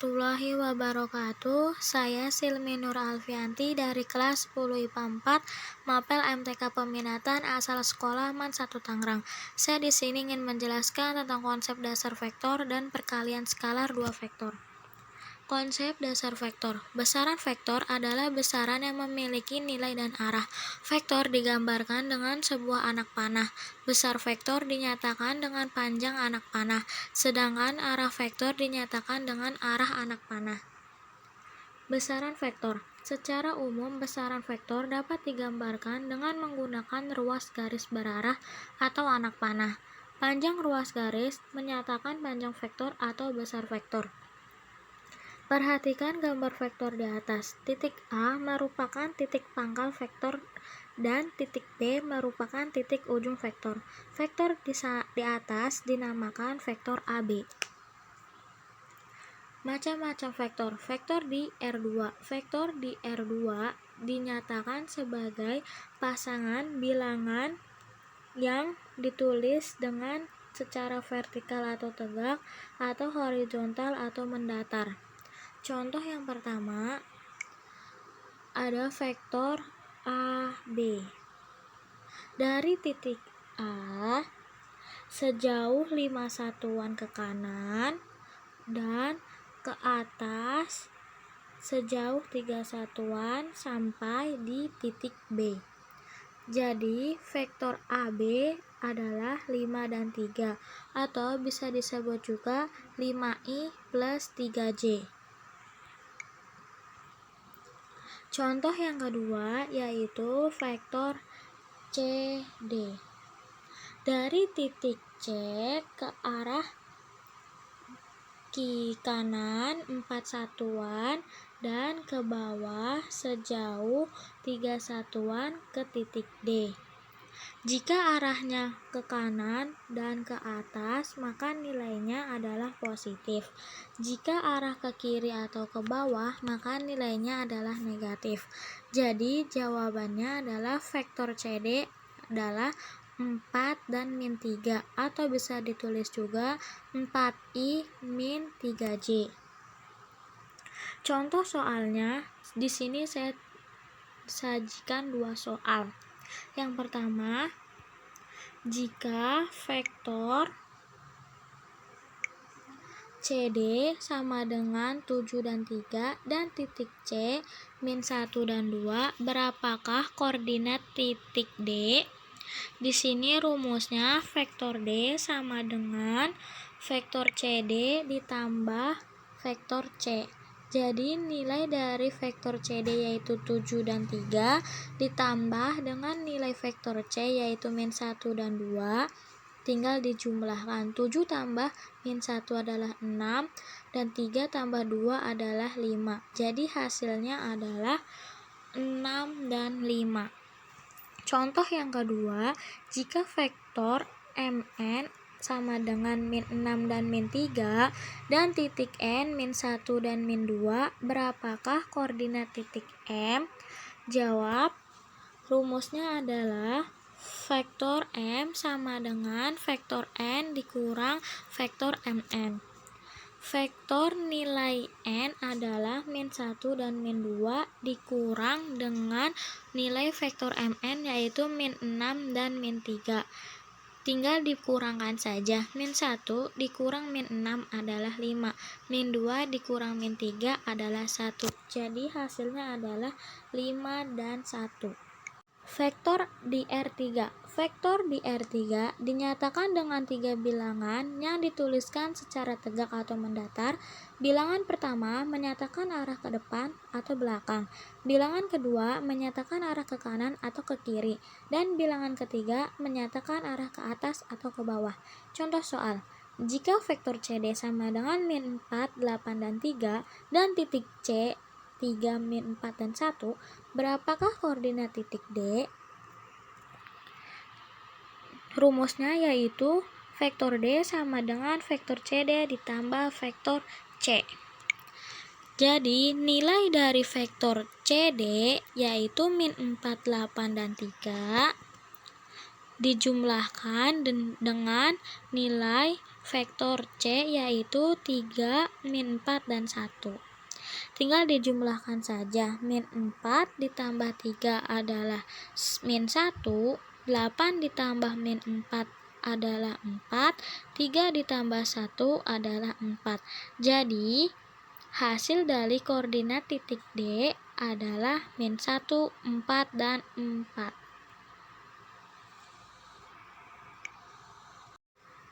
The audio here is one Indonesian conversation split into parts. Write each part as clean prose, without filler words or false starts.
warahmatullahi wabarakatuh. Saya Silmi Nur Alfianti dari kelas 10 IPA 4, Mapel MTK Peminatan asal sekolah MAN 1 Tangerang. Saya di sini ingin menjelaskan tentang konsep dasar vektor dan perkalian skalar dua vektor. Konsep dasar vektor. Besaran vektor adalah besaran yang memiliki nilai dan arah. Vektor digambarkan dengan sebuah anak panah. Besar vektor dinyatakan dengan panjang anak panah, sedangkan arah vektor dinyatakan dengan arah anak panah. Besaran vektor. Secara umum, besaran vektor dapat digambarkan dengan menggunakan ruas garis berarah atau anak panah. Panjang ruas garis menyatakan panjang vektor atau besar vektor. Perhatikan gambar vektor di atas. Titik A merupakan titik pangkal vektor dan titik B merupakan titik ujung vektor. Vektor di atas dinamakan vektor AB. Macam-macam vektor. Vektor di R2. Vektor di R2 dinyatakan sebagai pasangan bilangan yang ditulis dengan secara vertikal atau tegak, atau horizontal atau mendatar. Contoh yang pertama ada vektor AB. Dari titik A sejauh 5 satuan ke kanan dan ke atas sejauh 3 satuan sampai di titik B. Jadi vektor AB adalah 5 dan 3, atau bisa disebut juga 5i plus 3j. Contoh yang kedua yaitu vektor CD. Dari titik C ke arah kanan 4 satuan dan ke bawah sejauh 3 satuan ke titik D. Jika arahnya ke kanan dan ke atas, maka nilainya adalah positif. Jika arah ke kiri atau ke bawah, maka nilainya adalah negatif. Jadi jawabannya adalah vektor CD adalah 4 dan min 3, atau bisa ditulis juga 4i min 3j. Contoh soalnya, di sini saya sajikan dua soal. Yang pertama, jika vektor CD sama dengan 7 dan 3 dan titik C min 1 dan 2, berapakah koordinat titik D? Di sini rumusnya vektor D sama dengan vektor CD ditambah vektor C. Jadi nilai dari vektor CD yaitu 7 dan 3 ditambah dengan nilai vektor C yaitu min 1 dan 2, tinggal dijumlahkan. 7 tambah min 1 adalah 6 dan 3 tambah 2 adalah 5. Jadi hasilnya adalah 6 dan 5. Contoh yang kedua, jika vektor MN sama dengan min 6 dan min 3 dan titik N min 1 dan min 2, berapakah koordinat titik M? Jawab, rumusnya adalah vektor M sama dengan vektor N dikurang vektor MN. Vektor nilai N adalah min 1 dan min 2 dikurang dengan nilai vektor MN yaitu min 6 dan min 3. Tinggal dikurangkan saja. Min 1 dikurang min 6 adalah 5. Min 2 dikurang min 3 adalah 1. Jadi hasilnya adalah 5 dan 1. Vektor di R3. Vektor di R3 dinyatakan dengan 3 bilangan yang dituliskan secara tegak atau mendatar. Bilangan pertama menyatakan arah ke depan atau belakang. Bilangan kedua menyatakan arah ke kanan atau ke kiri. Dan bilangan ketiga menyatakan arah ke atas atau ke bawah. Contoh soal. Jika vektor CD sama dengan min 4, 8, dan 3 dan titik C 3, min 4, dan 1, berapakah koordinat titik D? Rumusnya yaitu vektor D sama dengan vektor CD ditambah vektor C. Jadi nilai dari vektor CD yaitu min 4, 8, dan 3 dijumlahkan dengan nilai vektor C yaitu 3, min 4, dan 1. Tinggal dijumlahkan saja. Min 4 ditambah 3 adalah min 1, 8 ditambah min 4 adalah 4, 3 ditambah 1 adalah 4. Jadi, hasil dari koordinat titik D adalah min 1, 4, dan 4.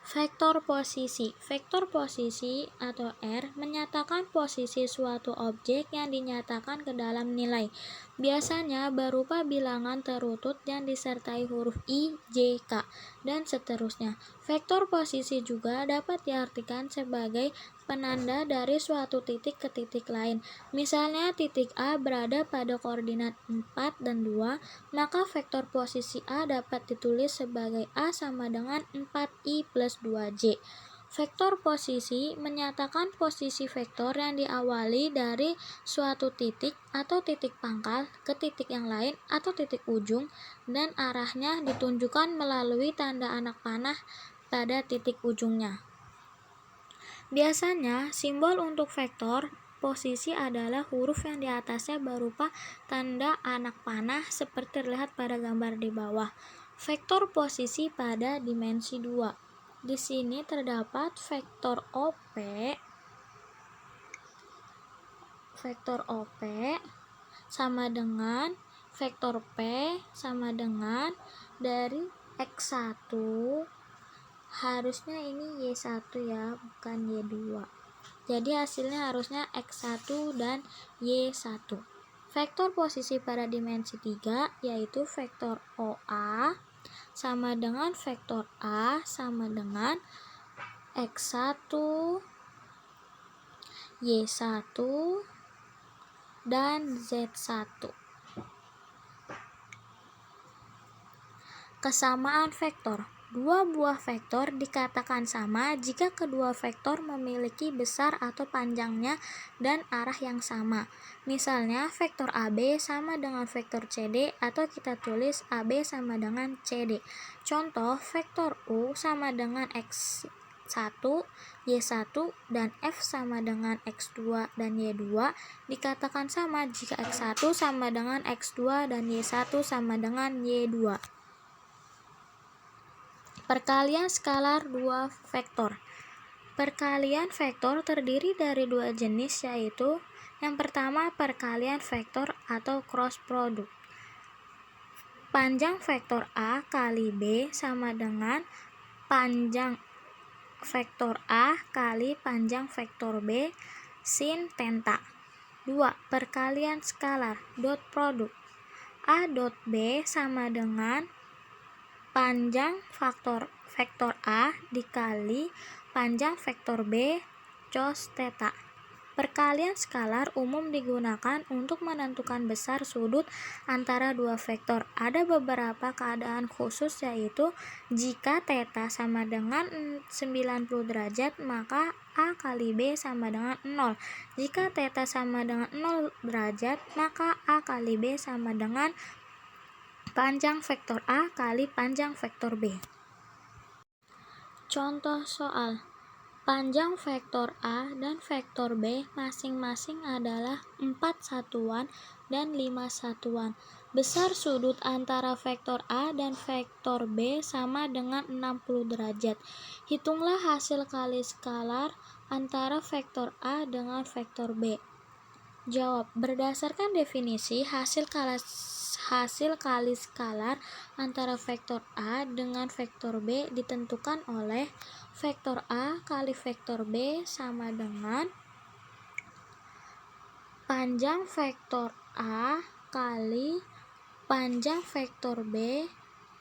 Vektor posisi. Vektor posisi atau R menyatakan posisi suatu objek yang dinyatakan ke dalam nilai. Biasanya berupa bilangan terurut yang disertai huruf I, J, K, dan seterusnya. Vektor posisi juga dapat diartikan sebagai penanda dari suatu titik ke titik lain. Misalnya titik A berada pada koordinat 4 dan 2, maka vektor posisi A dapat ditulis sebagai A sama dengan 4I plus 2J. Vektor posisi menyatakan posisi vektor yang diawali dari suatu titik atau titik pangkal ke titik yang lain atau titik ujung, dan arahnya ditunjukkan melalui tanda anak panah pada titik ujungnya. Biasanya, simbol untuk vektor posisi adalah huruf yang di atasnya berupa tanda anak panah seperti terlihat pada gambar di bawah. Vektor posisi pada dimensi 2. Di sini terdapat vektor OP sama dengan vektor P sama dengan dari X1, harusnya ini Y1 ya, bukan Y2. Jadi hasilnya harusnya X1 dan Y1. Vektor posisi pada dimensi 3 yaitu vektor OA sama dengan vektor A sama dengan X1, Y1, dan Z1. Kesamaan vektor. Dua buah vektor dikatakan sama jika kedua vektor memiliki besar atau panjangnya dan arah yang sama. Misalnya, vektor AB sama dengan vektor CD atau kita tulis AB sama dengan CD. Contoh, vektor U sama dengan X1, Y1, dan F sama dengan X2 dan Y2 dikatakan sama jika X1 sama dengan X2 dan Y1 sama dengan Y2. Perkalian skalar dua vektor. Perkalian vektor terdiri dari dua jenis, yaitu yang pertama perkalian vektor atau cross product. Panjang vektor A kali B sama dengan panjang vektor A kali panjang vektor B sin theta. 2. Perkalian skalar dot product. A dot B sama dengan panjang vektor A dikali panjang vektor B cos theta. Perkalian skalar umum digunakan untuk menentukan besar sudut antara dua vektor. Ada beberapa keadaan khusus, yaitu jika theta sama dengan 90 derajat maka A kali B sama dengan 0. Jika theta sama dengan 0 derajat maka A kali B sama dengan panjang vektor A kali panjang vektor B. Contoh soal. Panjang vektor A dan vektor B masing-masing adalah 4 satuan dan 5 satuan. Besar sudut antara vektor A dan vektor B sama dengan 60 derajat. Hitunglah hasil kali skalar antara vektor A dengan vektor B. Jawab. Berdasarkan definisi, hasil kali skalar antara vektor A dengan vektor B ditentukan oleh vektor A kali vektor B sama dengan panjang vektor A kali panjang vektor B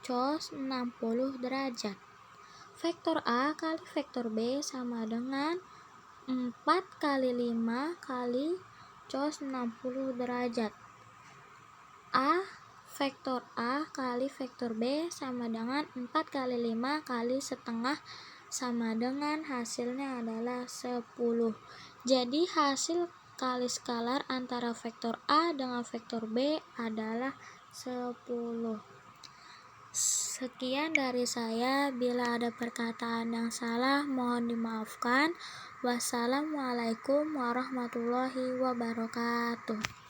cos 60 derajat. Vektor A kali vektor B sama dengan 4 kali 5 kali cos 60 derajat. Vektor A kali vektor B sama dengan 4 kali 5 kali setengah sama dengan hasilnya adalah 10. Jadi hasil kali skalar antara vektor A dengan vektor B adalah 10. Sekian dari saya, bila ada perkataan yang salah mohon dimaafkan. Wassalamualaikum warahmatullahi wabarakatuh.